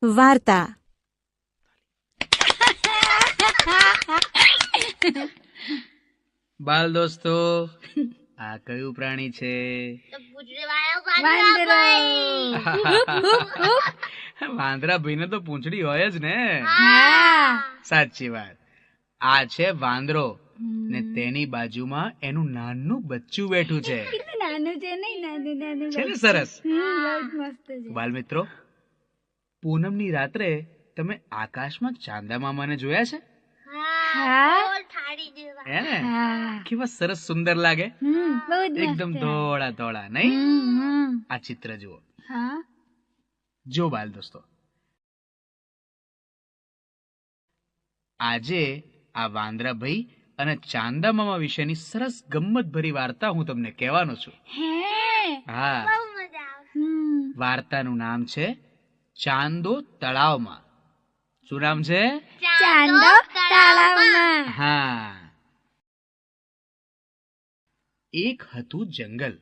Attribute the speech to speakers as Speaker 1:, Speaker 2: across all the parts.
Speaker 1: વાર્તા.
Speaker 2: બાલ દોસ્તો, આ કયું પ્રાણી છે? વાંદરા ભાઈને તો પૂંછડી હોય જ ને. સાચી વાત. આ છે વાંદરો ને તેની બાજુમાં એનું નાનું બચ્ચું બેઠું છે. છે ને સરસ? બાલ મિત્રો, પૂનમની રાત્રે તમે આકાશમાં ચાંદા મામાને જોયા છે? હે ને? કેવા સરસ સુંદર લાગે, એકદમ ધોળા ધોળા, નહીં? આ ચિત્ર જુઓ. જો બાલ દોસ્તો, આજે આ વાંદરા ભાઈ અને ચાંદા મામા વિશેની સરસ ગમ્મત ભરી વાર્તા હું તમને કહેવાનો છું. હા, વાર્તાનું નામ છે ચાંદો તળાવમાં. શું નામ છે?
Speaker 3: ચાંદો તળાવમાં.
Speaker 2: હા. એક હતું જંગલ.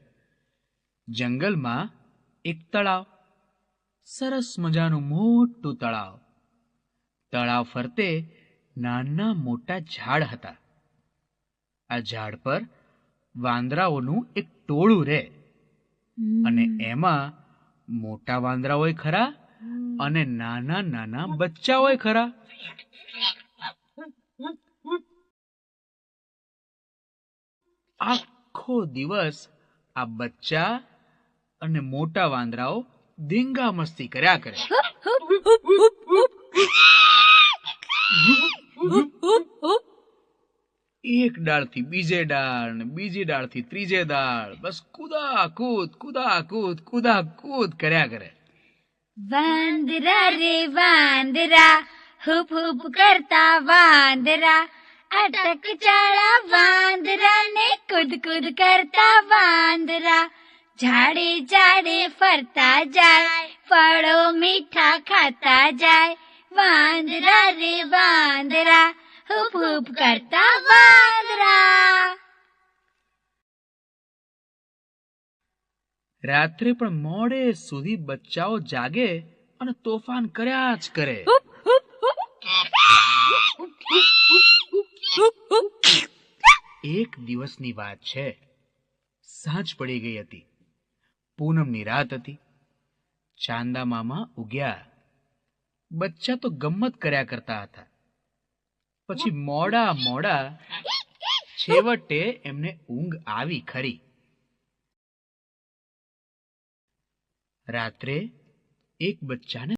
Speaker 2: જંગલમાં એક તળાવ, સરસ મજાનું મોટું તળાવ. તળાવ ફરતે નાના મોટા ઝાડ હતા. આ ઝાડ પર વાંદરાઓનું એક ટોળું રહે, અને એમાં મોટા વાંદરાઓય ખરા અને નાના નાના બચ્ચાઓય ખરા. આખો દિવસ આ બચ્ચા અને મોટા વાંદરાઓ ધીંગા મસ્તી કર્યા કરે. એક ડાળથી બીજે ડાળ ને બીજી ડાળથી ત્રીજે ડાળ, બસ કુદા કૂદ કર્યા કરે.
Speaker 3: વાંદરા રે વાંદરા, હુપ હુપ કરતા વાંદરા, અટક ચાળા વાંદરા ને કૂદ કૂદ કરતા વાંદરા. ઝાડે ઝાડે ફરતા જાય, ફળો મીઠા ખાતા જાય. વાંદરા રે વાંદરા, હુપ હુપ કરતા વાંદરા.
Speaker 2: રાત્રે પણ મોડે સુધી બચ્ચાઓ જાગે અને તોફાન કર્યા જ કરે. એક દિવસની વાત છે. સાંજ પડી ગઈ હતી. પૂનમની રાત હતી. ચાંદા મામા ઉગ્યા. બચ્ચા તો ગમ્મત કર્યા કરતા હતા. પછી મોડા છેવટે એમને ઊંઘ આવી ખરી. રાત્રે એક બચ્ચાને